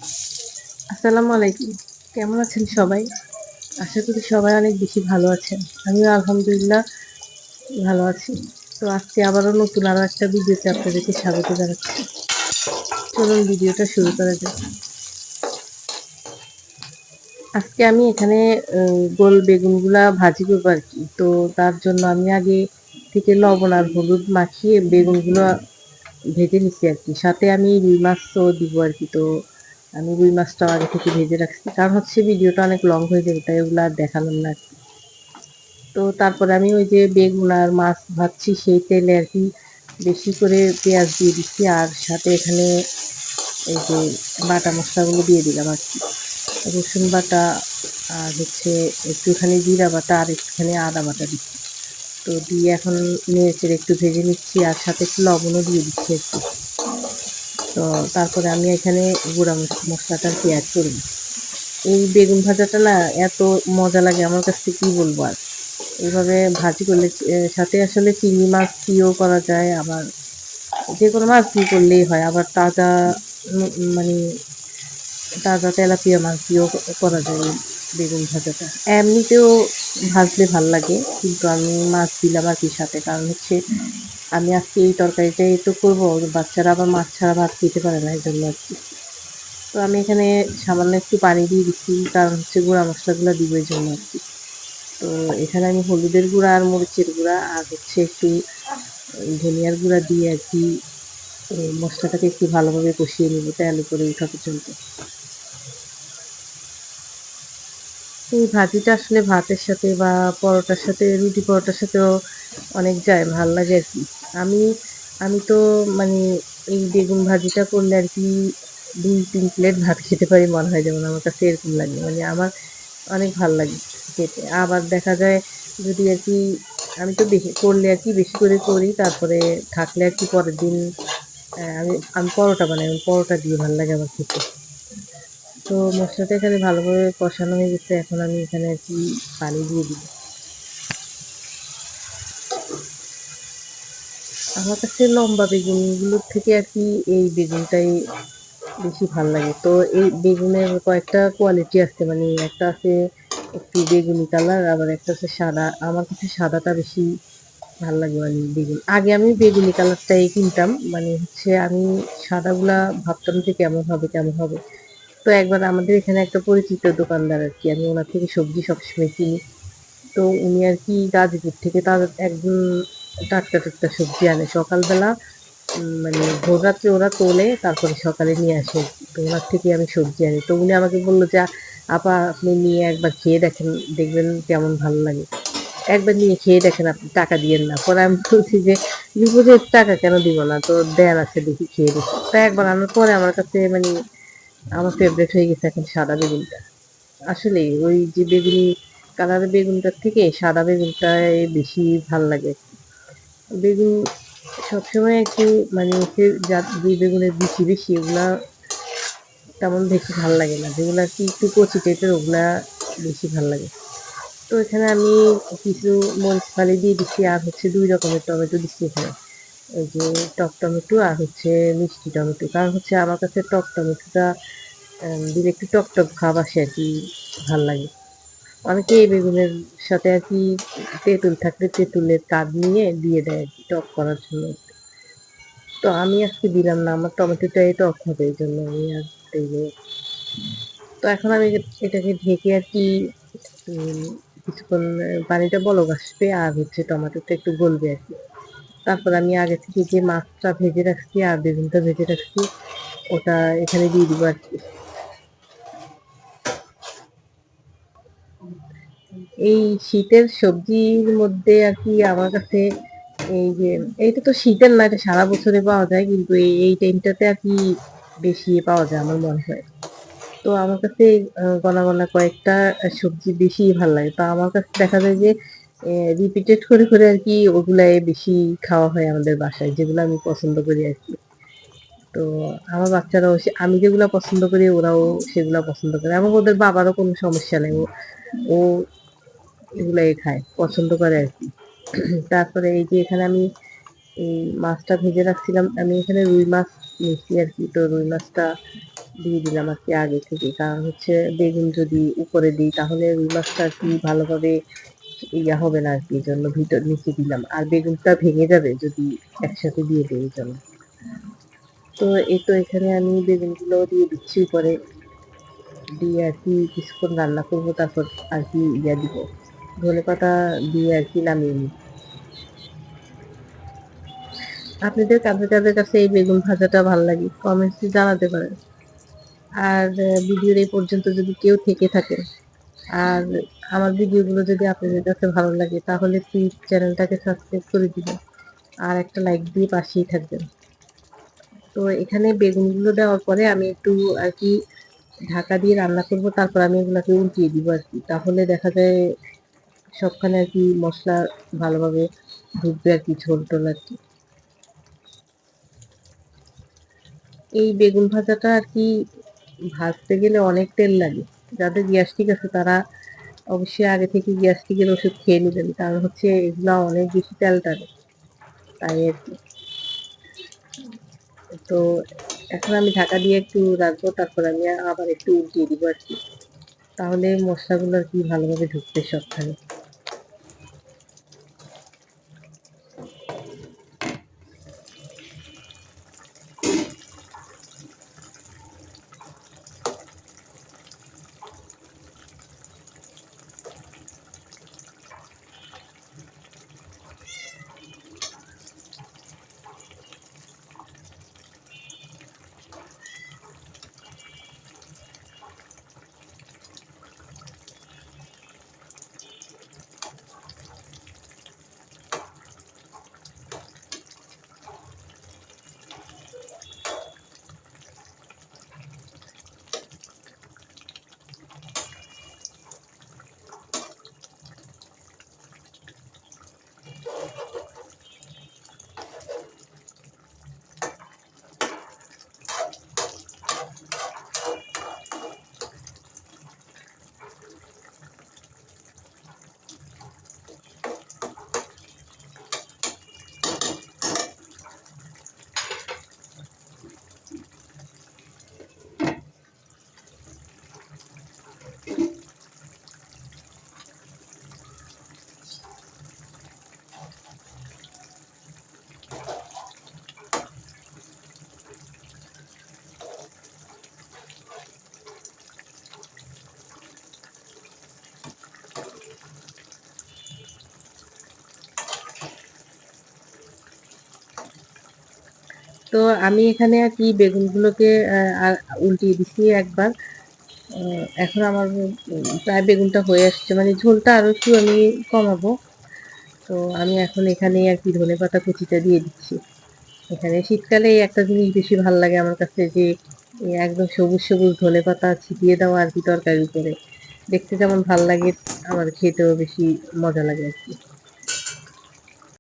আসসালামু আলাইকুম। কেমন আছেন সবাই? আশা করি সবাই অনেক বেশি ভালো আছেন। আমিও আলহামদুলিল্লাহ ভালো আছি। তো আজকে আবারও নতুন আরো একটা ভিডিওতে আপনাদেরকে স্বাগত জানাচ্ছি। চলুন ভিডিওটা শুরু করা যাক। আজকে আমি এখানে গোল বেগুনগুলা ভাজি করবো আরকি। তো তার জন্য আমি আগে থেকে লবণ আর হলুদ মাখিয়ে বেগুনগুলো ভেজে নিচ্ছি আরকি। সাথে আমি রুই মাছও দিব আরকি। তো আমি রুই মাছটাও আগে থেকে ভেজে রাখছি। কারণ হচ্ছে ভিডিওটা অনেক লং হয়ে যাবে, তাই ওগুলা আর দেখালাম না আরকি। তো তারপরে আমি ওই যে বেগুন আর মাছ ভাজছি সেই তেলে আরকি বেশি করে পেঁয়াজ দিয়ে দিচ্ছি, আর সাথে এখানে এই যে বাটা মশলাগুলো দিয়ে দিলাম আরকি। রসুন বাটা আর হচ্ছে একটুখানি জিরা বাটা আর একটুখানি আদা বাটা দিচ্ছি। তো দিয়ে এখন নেড়েচেড়ে একটু ভেজে নিচ্ছি, আর সাথে একটু লবণও দিয়ে দিচ্ছি আরকি। তো তারপরে আমি এখানে গুঁড়া মশলাটা আরকি এড করব। এই বেগুন ভাজাটা না এত মজা লাগে আমার কাছে, কি বলবো আর। এভাবে ভাজি করলে সাথে আসলে চিংড়ি মাছ দিয়েও করা যায়, আবার যেকোনো মাছ দিয়ে করলেই হয়। আবার তাজা মানে তাজা তেলাপিয়া মাছ দিয়েও করা যায় এই বেগুন ভাজাটা। এমনিতেও ভাজলে ভাল লাগে, কিন্তু আমি মাছ দিলাম আরকি সাথে। কারণ হচ্ছে আমি আজকে এই তরকারিটাই তো করবো, বাচ্চারা আবার মাছ ছাড়া ভাত খেতে পারে না, এজন্য আরকি। তো আমি এখানে সামান্য একটু পানি দিয়ে দিচ্ছি, কারণ হচ্ছে গুঁড়া মশলাগুলো দিব এইজন্য আরকি। তো এখানে আমি হলুদের গুঁড়া আর মরিচের গুঁড়া আর হচ্ছে একটু ধনিয়ার গুঁড়া দিয়ে আরকি মশলাটাকে একটু ভালোভাবে কষিয়ে নিব তেল উপরে ওঠা পর্যন্ত। এই ভাজিটা আসলে ভাতের সাথে বা পরোটার সাথে, রুটি পরোটার সাথেও অনেক যায়, ভাল লাগে আরকি। আমি আমি তো মানে এই বেগুন ভাজিটা করলে আরকি ২-৩ প্লেট ভাত খেতে পারি মনে হয়, যেমন আমার কাছে এরকম লাগে। মানে আমার অনেক ভাল লাগে খেতে। আবার দেখা যায় যদি আরকি আমি তো বেশি করলে আরকি বেশি করে করি, তারপরে থাকলে আরকি পরের দিন আমি আমি পরোটা বানাই। পরোটা দিয়ে ভাল লাগে আমার খেতে। তো মসলাটা এখানে ভালোভাবে কষানো হয়ে গেছে। এখন আমি এখানে আরকি পানি দিয়ে দিব। আমার কাছে লম্বা বেগুনগুলোর থেকে আরকি এই বেগুনটাই বেশি ভাল লাগে। তো এই বেগুনের কয়েকটা কোয়ালিটি আছে। মানে একটা আছে একটু বেগুনি কালার, আবার একটা হচ্ছে সাদা। আমার কাছে সাদাটা বেশি ভাল লাগে, মানে বেগুন। আগে আমি বেগুনি কালারটাই কিনতাম। মানে হচ্ছে আমি সাদাগুলা ভাবতাম যে কেমন হবে, কেমন হবে। তো একবার আমাদের এখানে একটা পরিচিত দোকানদার আরকি, আমি ওনার থেকে সবজি সবসময় কিনি। তো উনি আরকি গাজীপুর থেকে একদম টাটকা সবজি আনে সকালবেলা। মানে ভোর রাত্রে ওরা তোলে, তারপরে সকালে নিয়ে আসে। তো ওনার থেকে আমি সবজি আনি। তো উনি আমাকে বলল যে, "আপা আপনি নিয়ে একবার খেয়ে দেখেন, দেখবেন কেমন ভালো লাগে। একবার নিয়ে খেয়ে দেখেন, আপনি টাকা দিয়েন না।" পরে আমি বলছি যে, "দিব যে টাকা কেন দিব না? তো দেন আছে দেখি খেয়ে দেখি।" তো একবার আনার পরে আমার কাছে মানে আমার ফেভারিট হয়ে গেছে এখন সাদা বেগুনটা। আসলেই ওই যে বেগুনি কালারের বেগুনটার থেকে সাদা বেগুনটাই বেশি ভাল লাগে। বেগুন সবসময় একটু মানে হচ্ছে যে বেগুনের বিচি বেশি ওগুলা তেমন বেশি ভাল লাগে না। যেগুলা আরকি একটু কচি টাইপের ওগুলা বেশি ভাল লাগে। তো এখানে আমি কিছু মরিচ ফালি দিয়ে দিচ্ছি, আর হচ্ছে ২ রকমের টমেটো দিচ্ছি এখানে। ওই যে টক টমেটো আর হচ্ছে মিষ্টি টমেটো। কারণ হচ্ছে আমার কাছে টক টমেটোটা দিলে একটু টক ভাব আসে আরকি, ভাল লাগে। অনেকে এই বেগুনের সাথে আরকি তেঁতুল থাকলে তেঁতুলের কাঁদ নিয়ে দিয়ে দেয় আরকি টক করার জন্য। তো আমি আজকে দিলাম না। আমার টমেটোটাই টক হবে, এজন্য আমি আর দেইনি। তো এখন আমি এটাকে ঢেকে আরকি উম কিছুক্ষণ পানিটা বলক আসবে, আর হচ্ছে টমেটোটা একটু গলবে আরকি। তারপর আমি আগে থেকে যে মাছটা ভেজে রাখছি আর বেগুনটা ভেজে রাখছি ওটা এখানে দিয়ে দিব আরকি। এই শীতের সবজির মধ্যে আরকি আমার কাছে এই যে এইটা তো শীতের না, এটা সারা বছরে পাওয়া যায়, কিন্তু এই টাইমটাতে আরকি বেশি পাওয়া যায় আমার মনে হয়। তো আমার কাছে গনা কয়েকটা সবজি বেশি ভাল লাগে। তো আমার কাছে দেখা যায় যে রিপিটেড করে আরকি ওগুলাই বেশি খাওয়া হয় আমাদের বাসায়, যেগুলো আমি পছন্দ করি আরকি। তো আমার বাচ্চারাও আমি যেগুলা পছন্দ করি ওরাও সেগুলা পছন্দ করে, এবং ওদের বাবারও কোনো সমস্যা নেই। ও এগুলাই খায়, পছন্দ করে আরকি। তারপরে এই যে এখানে আমি এই মাছটা ভেজে রাখছিলাম, আমি এখানে রুই মাছ নিচ্ছি আরকি। তো রুই মাছটা দিয়ে দিলাম আর কি আগে থেকে, কারণ হচ্ছে বেগুন যদি উপরে দিই তাহলে রুই মাছটা আর কি ভালোভাবে ইয়া হবে না আর কি, এই জন্য ভিতর নিচে দিলাম, আর বেগুনটা ভেঙে যাবে যদি একসাথে দিয়ে দিই, এই জন্য। তো এই তো এখানে আমি বেগুনগুলো দিয়ে দিচ্ছি উপরে, দিয়ে আর কি কিছুক্ষণ রান্না করবো, তারপর আর কি ইয়া দিব, ধনেপাতা দিয়ে আর কি নামিয়ে নিই। আপনাদের কাদের কাদের কাছে এই বেগুন ভাজাটা ভালো লাগে কমেন্টসে জানাতে পারেন। আর ভিডিওর এই পর্যন্ত যদি কেউ থেকে থাকেন, আর আমার ভিডিওগুলো যদি আপনাদের কাছে ভালো লাগে তাহলে প্লিজ চ্যানেলটাকে সাবস্ক্রাইব করে দিবেন, আর একটা লাইক দিয়ে পাশেই থাকবেন। তো এখানে বেগুনগুলো দেওয়ার পরে আমি একটু আর কি ঢাকা দিয়ে রান্না করব, তারপর আমি এগুলাকে উল্টিয়ে দিব আর কি, তাহলে দেখা যায় সবখানে আর কি মশলা ভালোভাবে ঢুকবে আর কি, ঝোল টোল আর কি। এই বেগুন ভাজাটা আর কি ভাজতে গেলে অনেক তেল লাগে, যাদের গ্যাস্ট্রিক আছে তারা অবশ্যই আগে থেকে গ্যাস্ট্রিকের ওষুধ খেয়ে নেবেন, কারণ হচ্ছে এগুলা অনেক বেশি তেল টানে, তাই আর কি। তো এখন আমি ঢাকা দিয়ে একটু রাখবো, তারপর আমি আবার একটু উল্টিয়ে দিব আর কি, তাহলে মশলাগুলো আর কি ভালোভাবে ঢুকবে সবখানে। তো আমি এখানে আর কি বেগুনগুলোকে আর উল্টিয়ে দিচ্ছি একবার। এখন আমার প্রায় বেগুনটা হয়ে আসছে, মানে ঝোলটা আরো একটু আমি কমাবো। তো আমি এখন এখানে আর কি ধনেপাতা কুচিটা দিয়ে দিচ্ছি। এখানে শীতকালে এই একটা জিনিস বেশি ভালো লাগে আমার কাছে, যে একদম সবুজ সবুজ ধনেপাতা ছিটিয়ে দেওয়া আর কি তরকারির উপরে, দেখতে যেমন ভালো লাগে, আমার খেতেও বেশি মজা লাগে আর কি।